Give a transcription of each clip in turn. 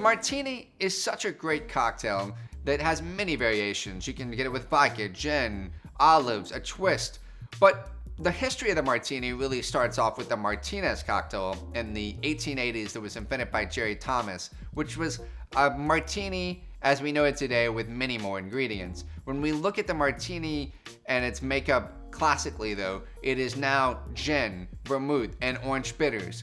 Martini is such a great cocktail that has many variations. You can get it with vodka, gin, olives, a twist. But the history of the Martini really starts off with the Martinez cocktail in the 1880s that was invented by Jerry Thomas, which was a Martini as we know it today with many more ingredients. When we look at the Martini and its makeup classically though, it is now gin, vermouth, and orange bitters.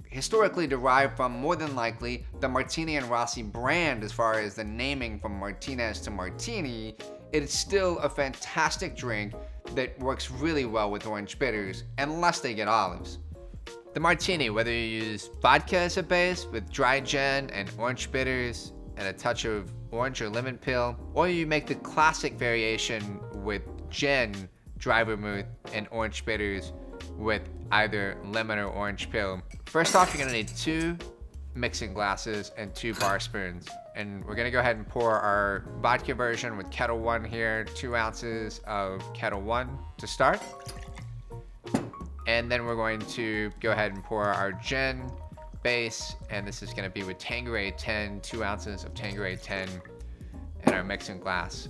Historically derived from, more than likely, the Martini and Rossi brand as far as the naming from Martinez to Martini, it's still a fantastic drink that works really well with orange bitters, unless they get olives. The Martini, whether you use vodka as a base with dry gin and orange bitters and a touch of orange or lemon peel, or you make the classic variation with gin, dry vermouth, and orange bitters with either lemon or orange peel. First off, you're gonna need 2 mixing glasses and 2 bar spoons. And we're gonna go ahead and pour our vodka version with Kettle 1 here, 2 ounces of Kettle 1 to start. And then we're going to go ahead and pour our gin base, and this is gonna be with Tanqueray 10, 2 ounces of Tanqueray 10 in our mixing glass.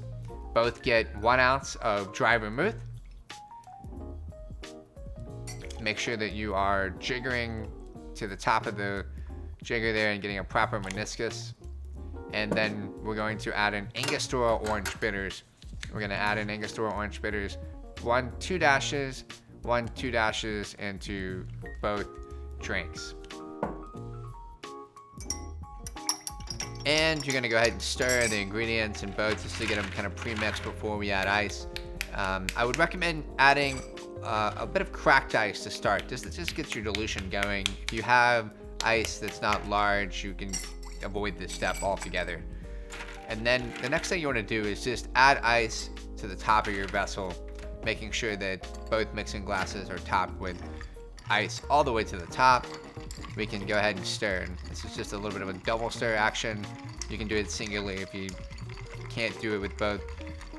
Both get 1 ounce of dry vermouth. Make sure that you are jiggering to the top of the jigger there and getting a proper meniscus. And then we're going to add in Angostura orange bitters. We're gonna add in Angostura orange bitters, 2 dashes into both drinks. And you're gonna go ahead and stir the ingredients in both just to get them kind of pre-mixed before we add ice. I would recommend adding a bit of cracked ice to start. Just gets your dilution going. If you have ice that's not large, you can avoid this step altogether. And then the next thing you want to do is just add ice to the top of your vessel, making sure that both mixing glasses are topped with ice all the way to the top. We can go ahead and stir. This is just a little bit of a double stir action. You can do it singularly if you can't do it with both.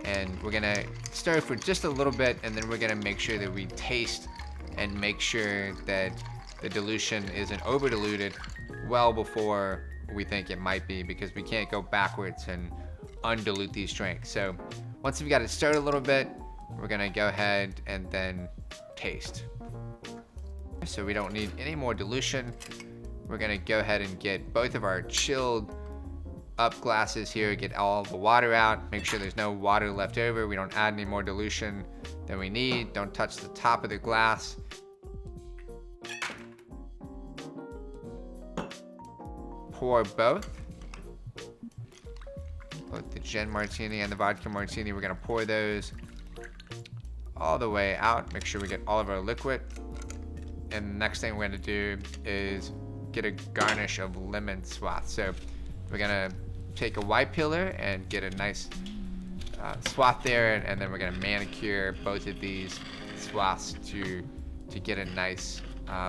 And we're gonna stir for just a little bit, and then we're gonna make sure that we taste and make sure that the dilution isn't over diluted well before we think it might be, because we can't go backwards and undilute these drinks. So once we've got it stirred a little bit, we're gonna go ahead and then taste. So we don't need any more dilution. We're gonna go ahead and get both of our chilled up glasses here, get all the water out, make sure there's no water left over. We don't add any more dilution than we need. Don't touch the top of the glass. Pour both the gin martini and the vodka martini. We're gonna pour those all the way out. Make sure we get all of our liquid. And the next thing we're gonna do is get a garnish of lemon swath. So we're gonna take a white peeler and get a nice swath there, and then we're gonna manicure both of these swaths to get a nice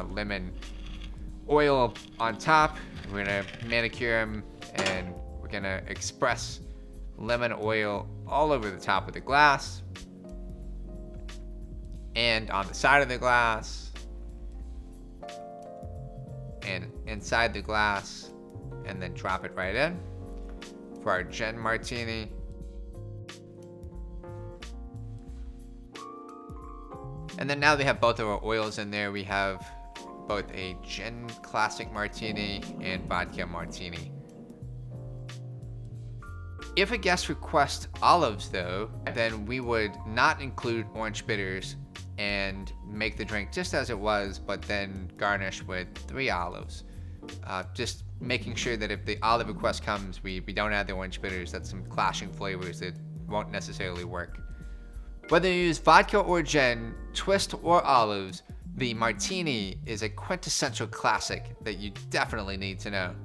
lemon oil on top. We're gonna manicure them, and we're gonna express lemon oil all over the top of the glass and on the side of the glass and inside the glass, and then drop it right in for our gin martini. And then now we have both of our oils in there. We have both a gin classic martini and vodka martini. If a guest requests olives though, then we would not include orange bitters and make the drink just as it was, but then garnish with 3 olives. Just making sure that if the olive request comes, we don't add the orange bitters. That's some clashing flavors that won't necessarily work. Whether you use vodka or gin, twist or olives, the Martini is a quintessential classic that you definitely need to know.